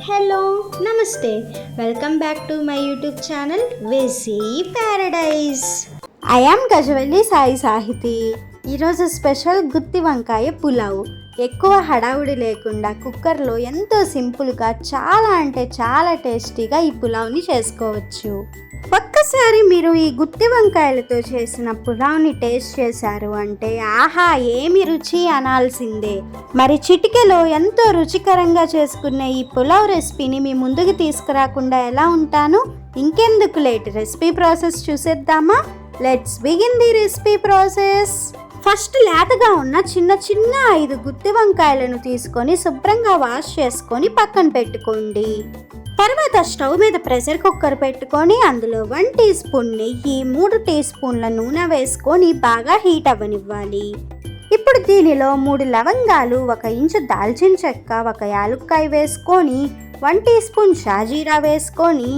Hello నమస్తే, welcome back to my YouTube channel వెసీ paradise. I am Gajavalli Sai Sahithi. ఈరోజు special గుత్తి వంకాయ పులావ్. ఎక్కువ హడావుడి లేకుండా కుక్కర్లో ఎంతో సింపుల్గా చాలా అంటే చాలా టేస్టీగా ఈ పులావ్ని చేసుకోవచ్చు. ఒక్కసారి మీరు ఈ గుత్తి వంకాయలతో చేసిన పులావ్ని టేస్ట్ చేశారు అంటే ఆహా ఏమి రుచి అనాల్సిందే. మరి చిటికెలో ఎంతో రుచికరంగా చేసుకునే ఈ పులావ్ రెసిపీని మీ ముందుకు తీసుకురాకుండా ఎలా ఉంటాను? ఇంకెందుకు లేట్, రెసిపీ ప్రాసెస్ చూసేద్దామా? Let's begin the recipe process. First లేతగా ఉన్న చిన్న చిన్న 5 గుత్తి వంకాయలను తీసుకొని శుభ్రంగా వాష్ చేసుకొని పక్కన పెట్టుకోండి. తర్వాత స్టవ్ మీద ప్రెషర్ కుక్కర్ పెట్టుకొని అందులో 1 టీ స్పూన్ నెయ్యి, 3 టీ స్పూన్ల నూనె వేసుకొని బాగా హీట్ అవ్వనివ్వాలి. ఇప్పుడు దీనిలో 3 లవంగాలు, 1 ఇంచు దాల్చిన చెక్క, 1 యాలుక్కాయ వేసుకొని 1 టీ స్పూన్ షాజీరా వేసుకొని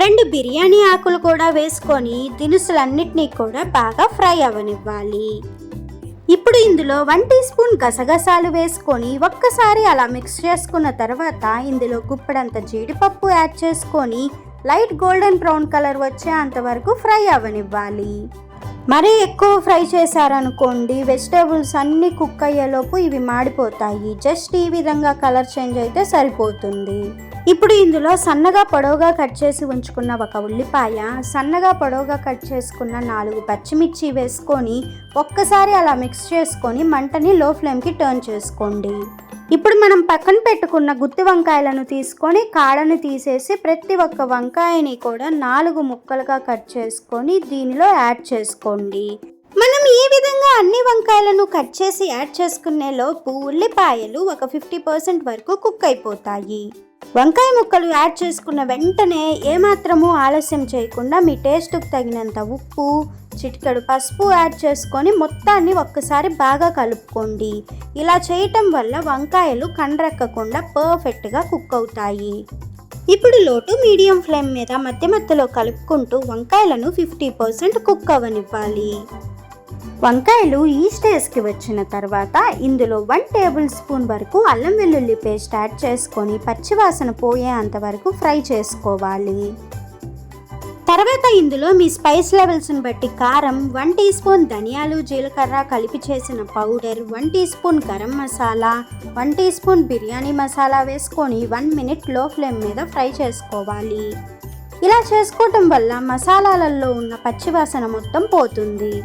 2 బిర్యానీ ఆకులు కూడా వేసుకొని దినుసులన్నిటినీ కూడా బాగా ఫ్రై అవ్వనివ్వాలి. ఇప్పుడు ఇందులో 1 టీ స్పూన్ గసగసాలు వేసుకొని ఒక్కసారి అలా మిక్స్ చేసుకున్న తర్వాత ఇందులో గుప్పెడంత జీడిపప్పు యాడ్ చేసుకొని లైట్ గోల్డెన్ బ్రౌన్ కలర్ వచ్చేంత వరకు ఫ్రై అవ్వనివ్వాలి. మరీ ఎక్కువ ఫ్రై చేశారనుకోండి వెజిటేబుల్స్ అన్నీ కుక్ అయ్యేలోపు ఇవి మాడిపోతాయి. జస్ట్ ఈ విధంగా కలర్ చేంజ్ అయితే సరిపోతుంది. ఇప్పుడు ఇందులో సన్నగా పొడవుగా కట్ చేసి ఉంచుకున్న 1 ఉల్లిపాయ, సన్నగా పొడవుగా కట్ చేసుకున్న 4 పచ్చిమిర్చి వేసుకొని ఒక్కసారి అలా మిక్స్ చేసుకొని మంటని లో ఫ్లేమ్కి టర్న్ చేసుకోండి. ఇప్పుడు మనం పక్కన పెట్టుకున్న గుత్తి వంకాయలను తీసుకొని కాడని తీసేసి ప్రతి ఒక్క వంకాయని కూడా 4 ముక్కలుగా కట్ చేసుకొని దీనిలో యాడ్ చేసుకోండి. మనం ఈ విధంగా అన్ని వంకాయలను కట్ చేసి యాడ్ చేసుకునే లోపు ఉల్లిపాయలు ఒక 50% వరకు కుక్ అయిపోతాయి. వంకాయ ముక్కలు యాడ్ చేసుకున్న వెంటనే ఏమాత్రము ఆలస్యం చేయకుండా మీ టేస్ట్కి తగినంత ఉప్పు, చిటికెడు పసుపు యాడ్ చేసుకొని మొత్తాన్ని ఒక్కసారి బాగా కలుపుకోండి. ఇలా చేయటం వల్ల వంకాయలు కండ్రెక్కకుండా పర్ఫెక్ట్గా కుక్ అవుతాయి. ఇప్పుడు లో టు మీడియం ఫ్లేమ్ మీద మధ్య మధ్యలో కలుపుకుంటూ వంకాయలను 50% కుక్ అవ్వనివ్వాలి. వంకాయలు ఈ స్టేజ్కి వచ్చిన తర్వాత ఇందులో 1 టేబుల్ స్పూన్ వరకు అల్లం వెల్లుల్లి పేస్ట్ యాడ్ చేసుకొని పచ్చివాసన పోయేంత వరకు ఫ్రై చేసుకోవాలి. తర్వాత ఇందులో మీ స్పైస్ లెవెల్స్ని బట్టి కారం, 1 టీ స్పూన్ ధనియాలు జీలకర్ర కలిపి చేసిన powder, 1 teaspoon garam masala, 1 teaspoon biryani masala వేసుకొని 1 మినిట్ లో ఫ్లేమ్ మీద ఫ్రై చేసుకోవాలి. ఇలా చేసుకోవటం వల్ల మసాలాలలో ఉన్న పచ్చివాసన మొత్తం పోతుంది.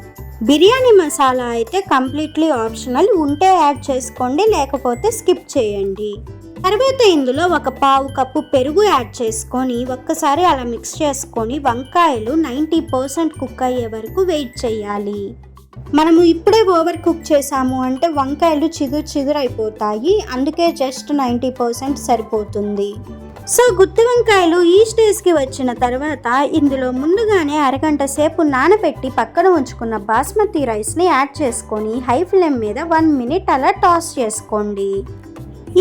బిర్యానీ మసాలా అయితే కంప్లీట్లీ ఆప్షనల్, ఉంటే యాడ్ చేసుకోండి లేకపోతే స్కిప్ చేయండి. తర్వాత ఇందులో 1/4 కప్పు పెరుగు యాడ్ చేసుకొని ఒక్కసారి అలా మిక్స్ చేసుకొని వంకాయలు 90% కుక్ అయ్యే వరకు వెయిట్ చేయాలి. మనము ఇప్పుడే ఓవర్ కుక్ చేసాము అంటే వంకాయలు చిదురు అయిపోతాయి, అందుకే జస్ట్ 90% సరిపోతుంది. సో గుత్తి వంకాయలు ఈ స్టేజ్కి వచ్చిన తర్వాత ఇందులో ముందుగానే అరగంట సేపు నానబెట్టి పక్కన ఉంచుకున్న బాస్మతి రైస్ని యాడ్ చేసుకొని హై ఫ్లేమ్ మీద 1 మినిట్ అలా టాస్ చేసుకోండి.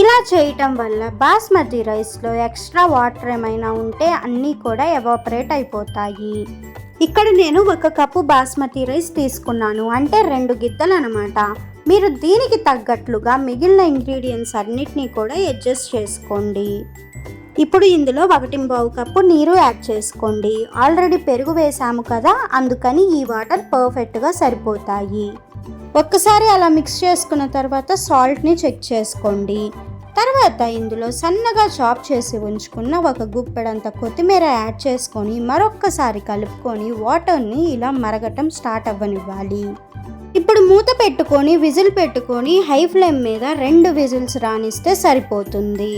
ఇలా చేయటం వల్ల బాస్మతి రైస్లో ఎక్స్ట్రా వాటర్ ఏమైనా ఉంటే అన్నీ కూడా ఎవాపరేట్ అయిపోతాయి. ఇక్కడ నేను 1 కప్పు బాస్మతి రైస్ తీసుకున్నాను, అంటే 2 గిద్దలు అనమాట. మీరు దీనికి తగ్గట్లుగా మిగిలిన ఇంగ్రీడియంట్స్ అన్నిటినీ కూడా అడ్జస్ట్ చేసుకోండి. ఇప్పుడు ఇందులో 1.25 కప్పు నీరు యాడ్ చేసుకోండి. ఆల్రెడీ పెరుగు వేసాము కదా, అందుకని ఈ వాటర్ పర్ఫెక్ట్గా సరిపోతాయి. ఒక్కసారి అలా మిక్స్ చేసుకున్న తర్వాత సాల్ట్ని చెక్ చేసుకోండి. తర్వాత ఇందులో సన్నగా చాప్ చేసి ఉంచుకున్న 1 గుప్పెడంత కొత్తిమీర యాడ్ చేసుకొని మరొక్కసారి కలుపుకొని వాటర్ని ఇలా మరగటం స్టార్ట్ అవ్వనివ్వాలి. ఇప్పుడు మూత పెట్టుకొని విజిల్ పెట్టుకొని హై ఫ్లేమ్ మీద 2 విజిల్స్ రానిస్తే సరిపోతుంది.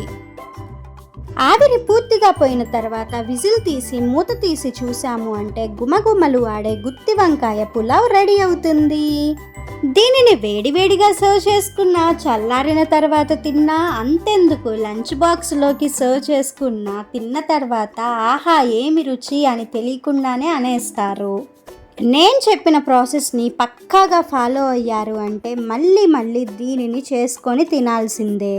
ఆవిరి పూర్తిగా పోయిన తర్వాత విజిల్ తీసి మూత తీసి చూసాము అంటే గుమగుమలు ఆడే గుత్తి వంకాయ పులావ్ రెడీ అవుతుంది. దీనిని వేడివేడిగా సర్వ్ చేసుకున్నా, చల్లారిన తర్వాత తిన్నా, అంతెందుకు లంచ్ బాక్స్లోకి సర్వ్ చేసుకున్నా తిన్న తర్వాత ఆహా ఏమి రుచి అని తెలియకుండానే అనేస్తారు. నేను చెప్పిన ప్రాసెస్ని పక్కాగా ఫాలో అయ్యారు అంటే మళ్ళీ దీనిని చేసుకొని తినాల్సిందే.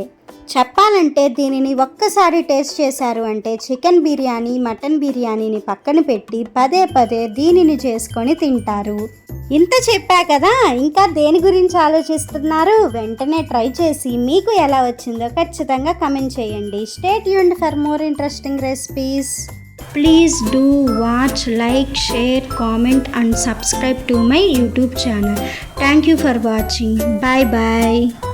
చెప్పాలంటే దీనిని ఒక్కసారి టేస్ట్ చేశారు అంటే చికెన్ బిర్యానీ, మటన్ బిర్యానీని పక్కన పెట్టి పదే పదే దీనిని చేసుకొని తింటారు. ఇంత చెప్పా కదా, ఇంకా దేని గురించి ఆలోచిస్తున్నారు? వెంటనే ట్రై చేసి మీకు ఎలా వచ్చిందో ఖచ్చితంగా కమెంట్ చేయండి. Stay tuned for more interesting recipes. Please do watch, like, share, comment and subscribe to my YouTube channel. Thank you for watching. Bye bye.